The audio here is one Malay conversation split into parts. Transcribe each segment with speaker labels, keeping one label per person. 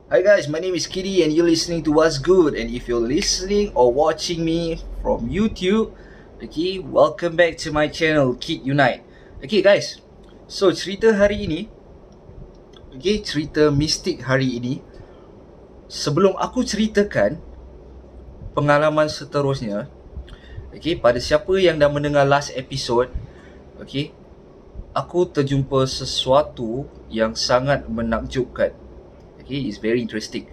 Speaker 1: Hi guys, my name is Kitty and you're listening to What's Good. And if you're listening or watching me from YouTube, okay, welcome back to my channel, Kid Unite. Okay guys, so cerita hari ini, okay, cerita mistik hari ini. Sebelum aku ceritakan pengalaman seterusnya, okay, pada siapa yang dah mendengar last episode, okay, aku terjumpa sesuatu yang sangat menakjubkan. Okay, it's very interesting.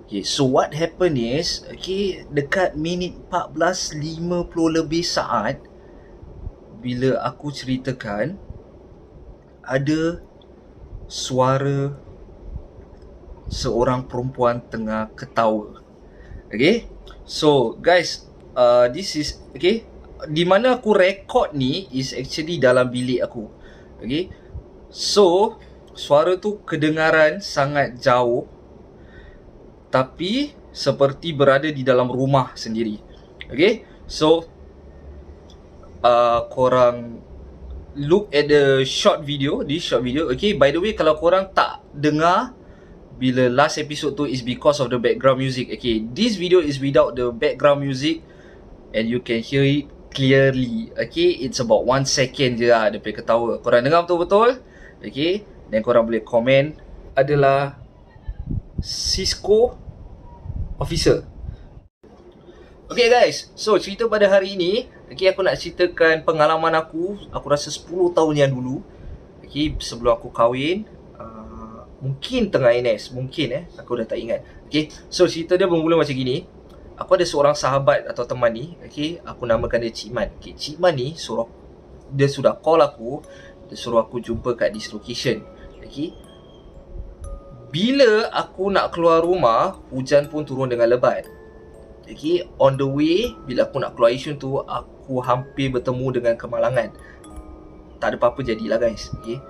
Speaker 1: Okay, so what happened is, okay, dekat minit 14.50 lebih saat, bila aku ceritakan, ada suara seorang perempuan tengah ketawa. Okay, so guys, this is, okay, di mana aku record ni is actually dalam bilik aku. Okay, so suara tu kedengaran sangat jauh, tapi seperti berada di dalam rumah sendiri. Okay, so korang look at the short video, this short video. Okay, by the way, kalau korang tak dengar bila last episode tu is because of the background music. Okay, this video is without the background music and you can hear it clearly. Okay, it's about 1 second je lah dia punya ketawa. Korang dengar betul-betul? Okay, dan korang boleh komen. Adalah Cisco officer. Okay guys, so cerita pada hari ini, okay, aku nak ceritakan pengalaman aku rasa 10 tahun yang dulu. Okay, sebelum aku kahwin, mungkin tengah NS, mungkin aku dah tak ingat. Okay, so cerita dia bermula macam gini. Aku ada seorang sahabat atau teman ni, okay, aku namakan dia Cik Man. Okay, Cik Man ni dia sudah call aku, dia suruh aku jumpa kat this location. Okay, bila aku nak keluar rumah, hujan pun turun dengan lebat. Okay, on the way, bila aku nak keluar Yishun tu, aku hampir bertemu dengan kemalangan. Tak ada apa-apa jadilah guys. Okay,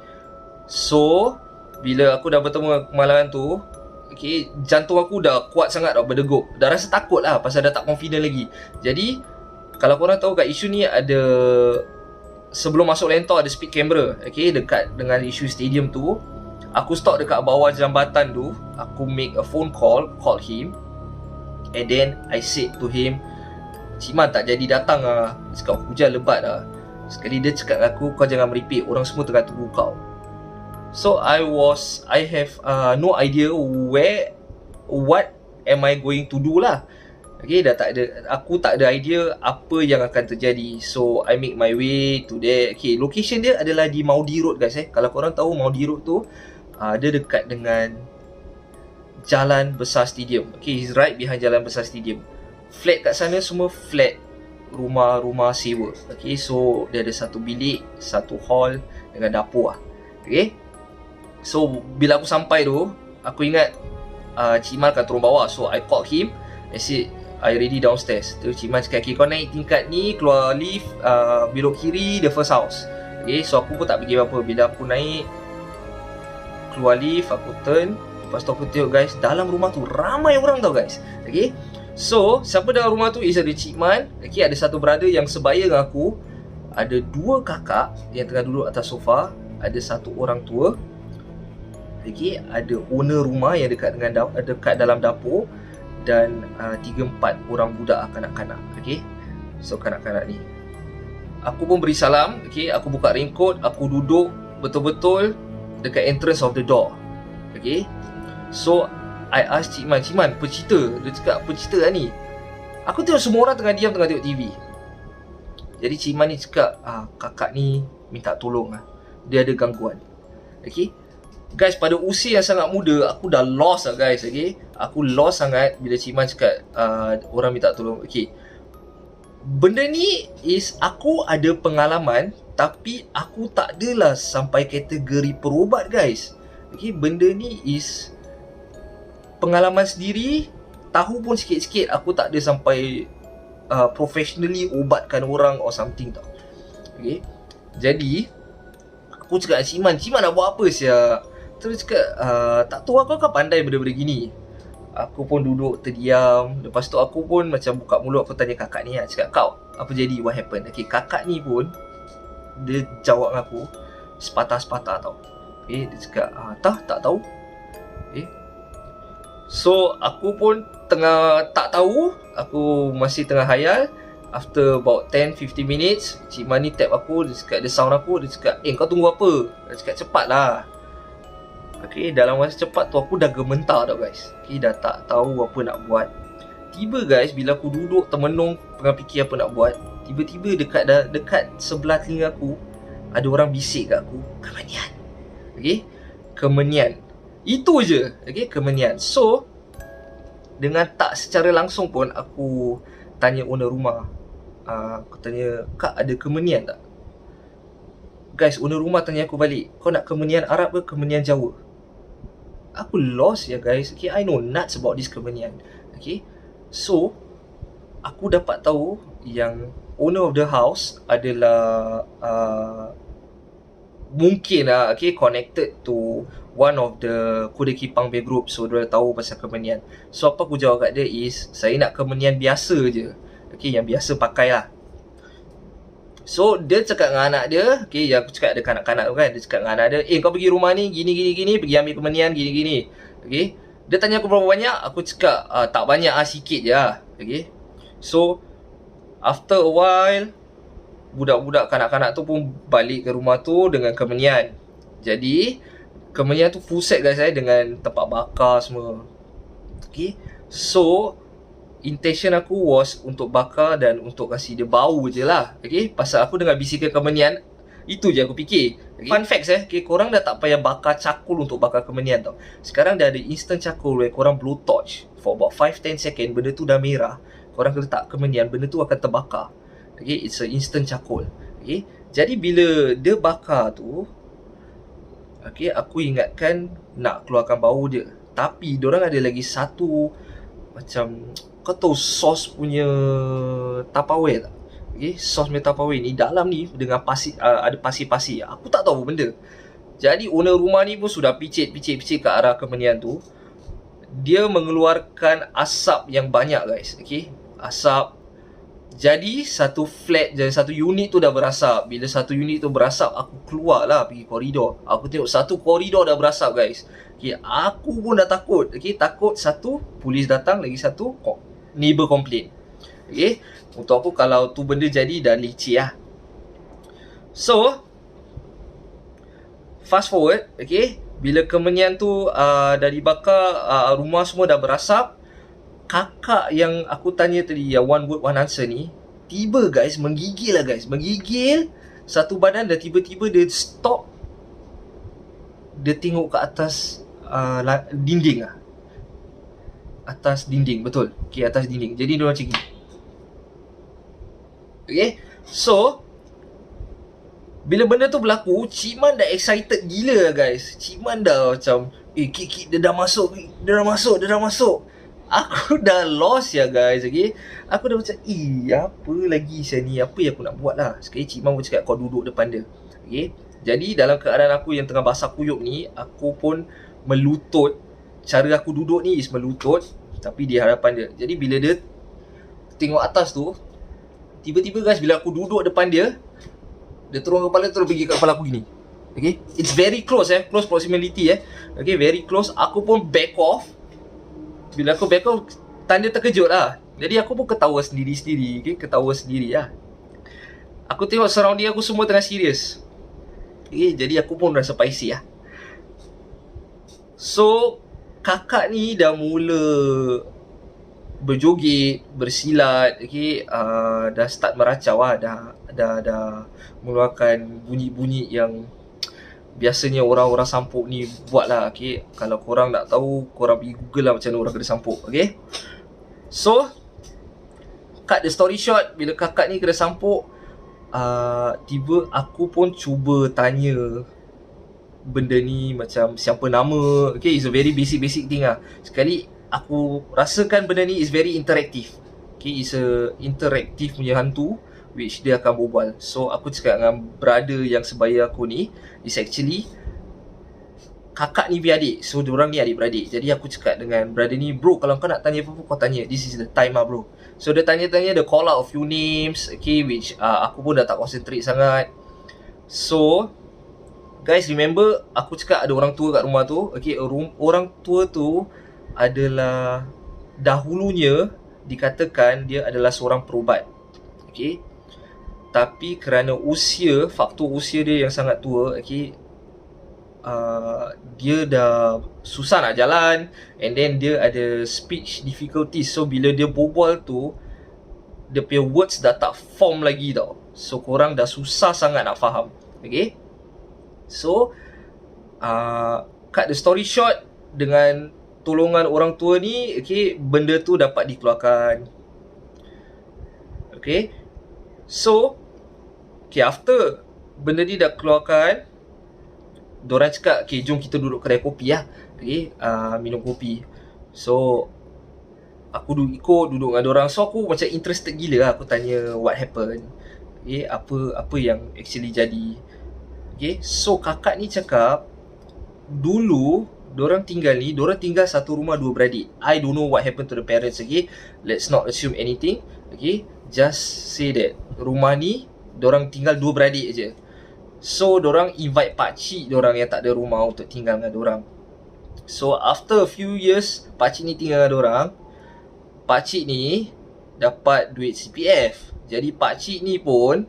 Speaker 1: so bila aku dah bertemu dengan kemalangan tu, okay, jantung aku dah kuat sangat dah berdegup. Dah rasa takut lah pasal dah tak confident lagi. Jadi kalau korang tahu kat Yishun ni ada, sebelum masuk Lentor ada speed camera. Okay, dekat dengan Yishun Stadium tu, aku stop dekat bawah jambatan tu. Aku make a phone call him. And then I said to him, Cik Man tak jadi datang lah. Dia cakap hujan lebat lah. Sekali dia cakap dengan aku, kau jangan meripik, orang semua tengah tunggu kau. So I have no idea what am I going to do lah. Okay, aku tak ada idea apa yang akan terjadi. So I make my way to there. Okay, location dia adalah di Maudi Road guys. Kalau korang tahu Maudi Road tu, dia dekat dengan Jalan Besar Stadium. Okay, he's right behind Jalan Besar Stadium. Flat kat sana semua flat, rumah-rumah sewa. Okay, so dia ada satu bilik, satu hall dengan dapur lah. Okay, so bila aku sampai tu, aku ingat Cik Man akan turun bawah. So I called him, I said I ready downstairs. Tu Cik Man cakap, okay, kau naik tingkat ni, keluar lift, belok kiri, the first house. Okay, so aku pun tak fikir apa-apa. Bila aku naik, keluar lift, aku turn. Lepas tu aku tengok guys, dalam rumah tu ramai orang tau guys. Okay, so siapa dalam rumah tu is ada Cik Man. Okay, ada satu brother yang sebaya dengan aku, ada 2 kakak yang tengah duduk atas sofa, ada satu orang tua. Okay, ada owner rumah yang dekat dalam dapur, dan 3-4 orang budak kanak-kanak. Okay, so kanak-kanak ni, aku pun beri salam. Okay, aku buka raincoat, aku duduk betul-betul dekat entrance of the door. Okay, so I ask Cik Man, apa cerita? Dia cakap, apa cerita lah ni? Aku tengok semua orang tengah diam, tengah tengok TV. Jadi Cik Man ni cakap, kakak ni minta tolong lah, dia ada gangguan. Okay guys, pada usia yang sangat muda, aku dah lost lah guys. Okay, aku lost sangat bila Cik Man cakap orang minta tolong. Okay, benda ni is, aku ada pengalaman, tapi aku tak adalah sampai kategori perubat guys. Okay, benda ni is pengalaman sendiri, tahu pun sikit-sikit. Aku tak ada sampai professionally ubatkan orang or something tau. Okay, jadi aku cakap Cik Man nak buat apa siap? Terus cakap, tak tahu, aku kan pandai benda-benda gini. Aku pun duduk terdiam. Lepas tu aku pun macam buka mulut, aku tanya kakak ni lah. Cakap, kau apa jadi, what happened? Okay, kakak ni pun dia jawab dengan aku sepatah-sepatah tau. Okay, dia cakap, tak tahu. Okay, So aku pun tengah tak tahu, aku masih tengah hayal. After about 10-15 minutes, Cik Man ni tap aku, dia cakap, dia sound aku, dia cakap, kau tunggu apa? Dia cakap, cepat lah. Okay, dalam masa cepat tu aku dah gementar tau guys. Okay, dah tak tahu apa nak buat. Tiba guys, bila aku duduk termenung tengah fikir apa nak buat, tiba-tiba dekat sebelah telinga aku ada orang bisik kat aku, Kemenian. Okay, Kemenian. Itu je. Okay, Kemenian. So dengan tak secara langsung pun aku tanya owner rumah. Aku tanya, Kak, ada Kemenian tak? Guys, owner rumah tanya aku balik, kau nak Kemenian Arab ke Kemenian Jawa? Aku lost ya guys. Okay, I know nuts about this Kemenian. Okay, so aku dapat tahu yang owner of the house adalah mungkin lah, okay, connected to one of the Kuda Kipang Bay group. So dia tahu pasal Kemenian. So apa aku jawab kat dia is, saya nak Kemenian biasa je. Okay, yang biasa pakai lah. So dia cakap dengan anak dia, okay, yang aku cakap ada kanak-kanak tu kan, dia cakap dengan anak dia, kau pergi rumah ni gini, pergi ambil Kemenian gini. Okay, dia tanya aku berapa banyak, aku cakap tak banyak lah, sikit je lah. Okay, so after a while, budak-budak kanak-kanak tu pun balik ke rumah tu dengan Kemenian. Jadi Kemenian tu full set guys dengan tempat bakar semua. Okay, so intention aku was untuk bakar dan untuk kasih dia bau je lah. Okay, pasal aku dengar bisikan Kemenian, itu je aku fikir. Okay. Fun facts okay, korang dah tak payah bakar cakul untuk bakar Kemenian tau. Sekarang dah ada instant cakul where korang blow torch for about 5-10 second, benda tu dah merah, korang letak Kemenian, benda tu akan terbakar. Okay, it's a instant cakul. Okay, jadi bila dia bakar tu, okay, aku ingatkan nak keluarkan bau dia. Tapi diorang ada lagi satu macam, kau tahu sos punya Tupperware tak? Okay, sos punya Tupperware ni dalam ni dengan pasir, ada pasir-pasir. Aku tak tahu apa benda. Jadi owner rumah ni pun sudah picit ke arah Kemenian tu. Dia mengeluarkan asap yang banyak guys. Okay, asap. Jadi satu flat, jadi satu unit tu dah berasap. Bila satu unit tu berasap, aku keluar lah pergi koridor. Aku tengok satu koridor dah berasap guys. Okay, aku pun dah takut. Okay, takut satu, polis datang, lagi satu, neighbor complain. Okay, untuk aku kalau tu benda jadi dah leceh lah. So fast forward, okay, bila Kemenian tu dah dibakar, rumah semua dah berasap, kakak yang aku tanya tadi, yang one word one answer ni, tiba guys, menggigil lah guys. Menggigil satu badan, dan tiba-tiba dia stop. Dia tengok ke atas dinding lah. Atas dinding, betul. Okay, atas dinding. Jadi dia macam gini. Okay, so bila benda tu berlaku, Cik Man dah excited gila guys. Cik Man dah macam, kik, dia dah masuk. Aku dah lost ya guys. Okay, aku dah macam, apa lagi saya ni, apa yang aku nak buat lah. Sekali Cik Man pun cakap, kau duduk depan dia. Okay, jadi dalam keadaan aku yang tengah basah kuyup ni, aku pun melutut. Cara aku duduk ni is melutut, tapi di hadapan dia. Jadi bila dia tengok atas tu, tiba-tiba guys, bila aku duduk depan dia, dia turun kepala, terus pergi kat kepala aku gini. Okay, it's very close close proximity Okay, very close. Aku pun back off. Bila aku back off, tanda terkejut lah. Jadi aku pun ketawa sendiri-sendiri. Okay, ketawa sendiri lah. Aku tengok surrounding aku semua tengah serius. Okay, jadi aku pun rasa paisi lah. So kakak ni dah mula berjoget, bersilat. Okay, dah start meracau lah. Dah mengeluarkan bunyi-bunyi yang biasanya orang-orang sampuk ni buat lah. Okay, kalau korang nak tahu, korang pergi google lah macam mana orang kena sampuk. Okay, so cut the story short, bila kakak ni kena sampuk, tiba aku pun cuba tanya benda ni macam siapa nama. Okay, it's a very basic thing lah. Sekali aku rasakan benda ni is very interactive. Okay, it's a interactive punya hantu, which dia akan berbual. So aku cakap dengan brother yang sebaya aku ni, is actually kakak ni beradik. So diorang ni adik-beradik. Jadi aku cakap dengan brother ni, bro, kalau kau nak tanya apa-apa, kau tanya. This is the time lah bro. So dia tanya-tanya, dia call out a few names. Okay, which aku pun dah tak concentrate sangat. So guys, remember aku cakap ada orang tua kat rumah tu. Okay, orang tua tu adalah dahulunya dikatakan dia adalah seorang perubat. Okay. Tapi kerana faktor usia dia yang sangat tua, okay, dia dah susah nak jalan, and then dia ada speech difficulties. So bila dia berbual tu, dia punya words dah tak form lagi tau. So korang dah susah sangat nak faham. Okay. So cut the story short, dengan tolongan orang tua ni, okay, benda tu dapat dikeluarkan. Okay. So okay, after benda ni dah keluarkan, diorang cakap, okay, jom kita duduk kedai kopi lah. Okay, minum kopi. So aku duduk dengan diorang. So aku macam interested gila lah. Aku tanya what happened, okay, apa yang actually jadi. Okay, so kakak ni cakap, dulu diorang tinggal satu rumah dua beradik. I don't know what happened to the parents. Okay, let's not assume anything. Okay, just say that rumah ni diorang tinggal dua beradik je. So diorang invite pakcik diorang yang tak ada rumah untuk tinggal dengan diorang. So after a few years pakcik ni tinggal dengan diorang, pakcik ni dapat duit CPF. Jadi pakcik ni pun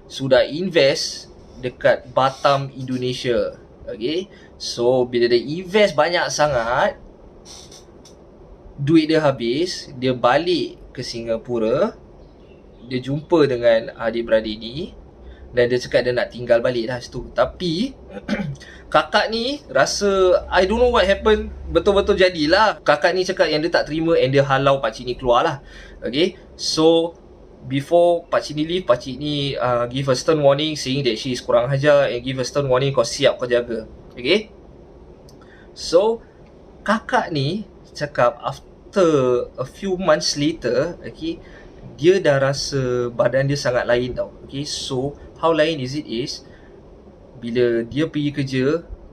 Speaker 1: sudah invest dekat Batam, Indonesia. Okay, so bila dia invest banyak sangat, duit dia habis, dia balik ke Singapura. Dia jumpa dengan adik-beradik ni dan dia cakap dia nak tinggal balik dah situ. Tapi kakak ni rasa, I don't know what happened, betul-betul jadilah. Kakak ni cakap yang dia tak terima and dia halau pakcik ni keluar lah. Okay, so before pakcik ni leave, pakcik ni give a stern warning saying that she is kurang hajar, and give a stern warning, kau siap kau jaga. Okay, so kakak ni cakap after a few months later, okay, dia dah rasa badan dia sangat lain tau. Okay, so how lain is it is, bila dia pergi kerja,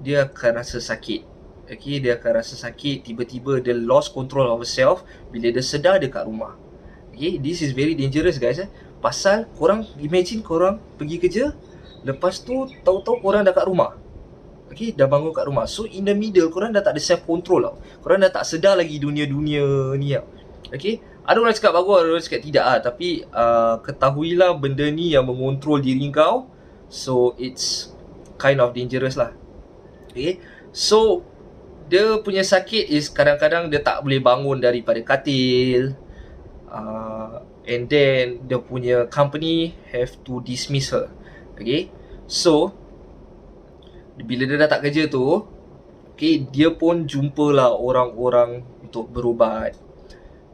Speaker 1: dia akan rasa sakit. Okay, dia akan rasa sakit, tiba-tiba dia lost control of herself. Bila dia sedar dekat rumah. Okay, this is very dangerous guys. Pasal korang imagine korang pergi kerja, lepas tu tahu-tahu korang dah kat rumah. Okay, dah bangun kat rumah. So in the middle korang dah tak ada self control tau. Korang dah tak sedar lagi dunia-dunia ni tau. Okay, ada orang cakap bagus, ada orang cakap tidak lah. Tapi ketahuilah benda ni yang mengontrol diri kau. So it's kind of dangerous lah. Okay, so dia punya sakit is kadang-kadang dia tak boleh bangun daripada katil, and then dia punya company have to dismiss her. Okay, so bila dia dah tak kerja tu, okay, dia pun jumpalah orang-orang untuk berubat.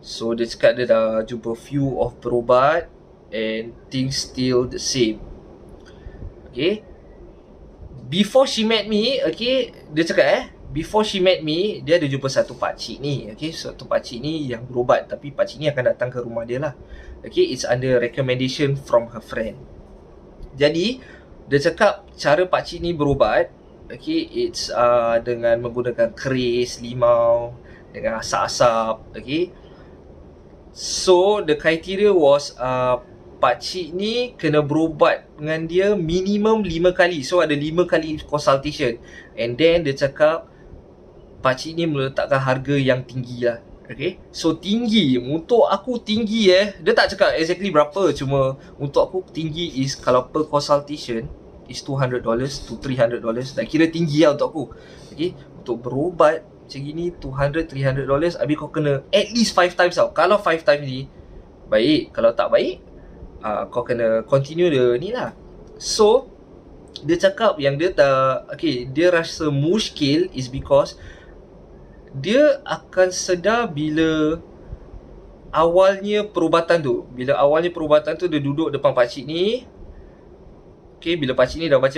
Speaker 1: So dia cakap dia dah jumpa few of berubat and things still the same. Okay, before she met me, okay, dia cakap before she met me, dia ada jumpa satu pakcik ni. Okay, satu pakcik ni yang berubat, tapi pakcik ni akan datang ke rumah dia lah. Okay, it's under recommendation from her friend. Jadi dia cakap cara pakcik ni berubat, okay, it's dengan menggunakan keris, limau, dengan asap-asap. Okay, so the criteria was pakcik ni kena berubat dengan dia minimum 5 kali. So ada 5 kali consultation. And then dia cakap pakcik ni meletakkan harga yang tinggi lah. Okay, so tinggi, untuk aku tinggi dia tak cakap exactly berapa, cuma untuk aku tinggi is kalau per consultation is $200 to $300. Dah kira tinggi lah untuk aku. Okay, untuk berubat macam gini $200-300, habis kau kena at least 5 times tau. Kalau 5 times ni baik, kalau tak baik kau kena continue dia ni lah. So dia cakap yang dia tak, okay, dia rasa muskil is because dia akan sedar bila awalnya perubatan tu. Bila awalnya perubatan tu, dia duduk depan pakcik ni. Okay, bila pakcik ni dah baca,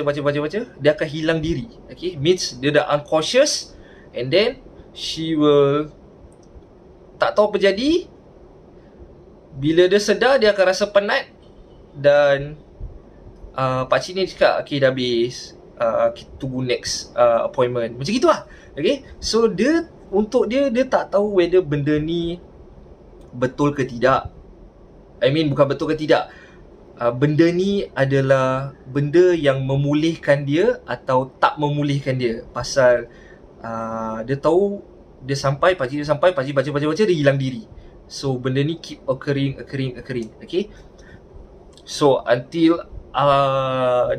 Speaker 1: dia akan hilang diri. Okay, means dia dah unconscious. And then she will tak tahu apa jadi. Bila dia sedar, dia akan rasa penat. Dan pakcik ni cakap, okay, dah habis, kita tunggu next appointment. Macam gitu lah. Okay, so dia, untuk dia tak tahu whether benda ni betul ke tidak. I mean, bukan betul ke tidak, benda ni adalah benda yang memulihkan dia atau tak memulihkan dia. Pasal dia tahu Dia sampai, pakcik dia sampai, pakcik baca, dia hilang diri. So benda ni keep occurring. Okay. So until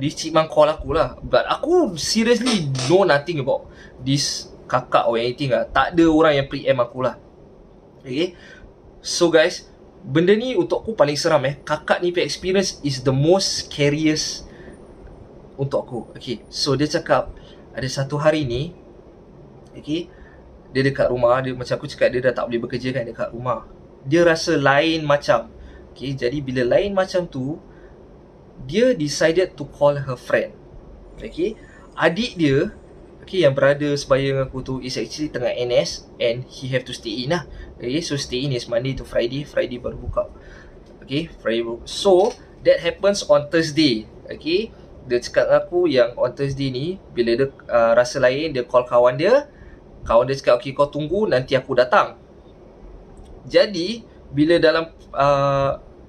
Speaker 1: this Cik Man call aku lah. But aku seriously know nothing about this kakak or anything lah. Tak ada orang yang pre-em aku lah. Okay. So guys, benda ni untuk aku paling seram Kakak ni punya experience is the most scariest untuk aku. Okay. So dia cakap ada satu hari ni, okay, dia dekat rumah. Dia macam aku cakap, dia dah tak boleh bekerja kan dekat rumah. Dia rasa lain macam. Okay, jadi bila lain macam tu, dia decided to call her friend. Okay, adik dia, okay, yang berada sebaya dengan aku tu is actually tengah NS and he have to stay in lah. Okay, so stay in is Monday to Friday. Friday baru buka. Okay, Friday baru. So that happens on Thursday. Okay, dia cakap dengan aku yang on Thursday ni, bila dia rasa lain, dia call kawan dia. Kawan dia cakap, okay, kau tunggu, nanti aku datang. Jadi bila dalam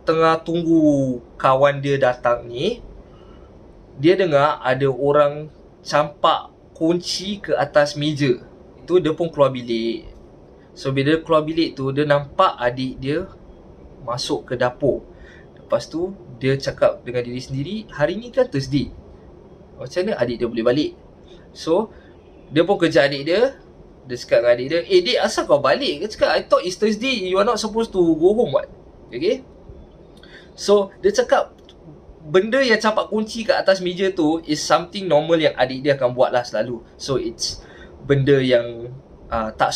Speaker 1: tengah tunggu kawan dia datang ni, dia dengar ada orang campak kunci ke atas meja. Itu dia pun keluar bilik. So bila dia keluar bilik tu, dia nampak adik dia masuk ke dapur. Lepas tu dia cakap dengan diri sendiri, hari ni kan Thursday, macam mana adik dia boleh balik? So dia pun kejar adik dia. Dia cakap dengan adik dia, dik, asal kau balik? Dia cakap, I thought it's Thursday, you are not supposed to go home what? Okay. So dia cakap benda yang campak kunci kat atas meja tu is something normal yang adik dia akan buat lah selalu. So it's benda yang tak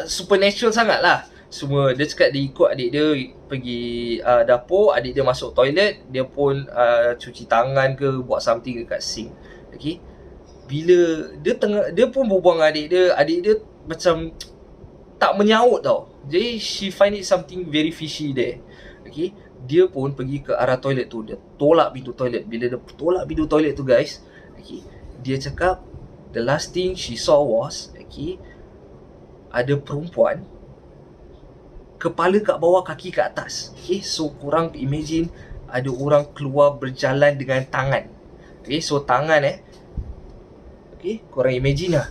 Speaker 1: supernatural sangat lah. Semua dia cakap dia ikut adik dia pergi dapur, adik dia masuk toilet, dia pun cuci tangan ke, buat something dekat sink. Okay. Bila dia pun berbual dengan adik dia macam tak menyaut tau. Jadi she find it something very fishy there. Okay, dia pun pergi ke arah toilet tu. Dia tolak pintu toilet. Bila dia tolak pintu toilet tu guys, okay, dia cakap the last thing she saw was, okay, ada perempuan kepala kat bawah, kaki kat atas. Okay, so korang imagine ada orang keluar berjalan dengan tangan. Okay, so tangan okay, korang imagine lah.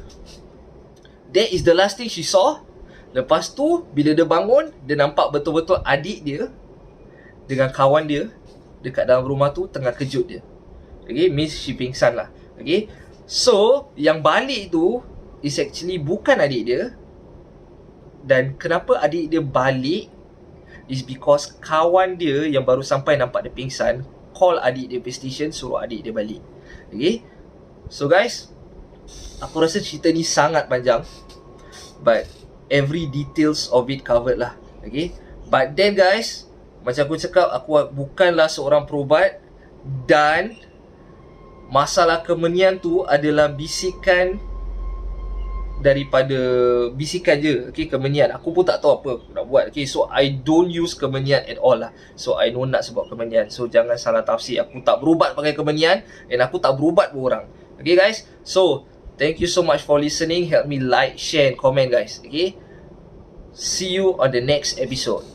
Speaker 1: That is the last thing she saw. Lepas tu bila dia bangun, dia nampak betul-betul adik dia dengan kawan dia dekat dalam rumah tu tengah kejut dia. Okay, means she pingsan lah. Okay, so yang balik tu is actually bukan adik dia. Dan kenapa adik dia balik is because kawan dia yang baru sampai nampak dia pingsan call adik dia play station, suruh adik dia balik. Okay, so guys, aku rasa cerita ni sangat panjang, but every details of it covered lah. Okay, but then guys, macam aku cakap, aku bukanlah seorang perubat. Dan masalah kemenian tu adalah bisikan daripada bisikan je. Okay, kemenian aku pun tak tahu apa nak buat. Okay, so I don't use kemenian at all lah. So I know nak sebab kemenian. So jangan salah tafsir. Aku tak berubat pakai kemenian, dan aku tak berubat pun orang. Okay guys, so thank you so much for listening. Help me like, share and comment guys. Okay, see you on the next episode.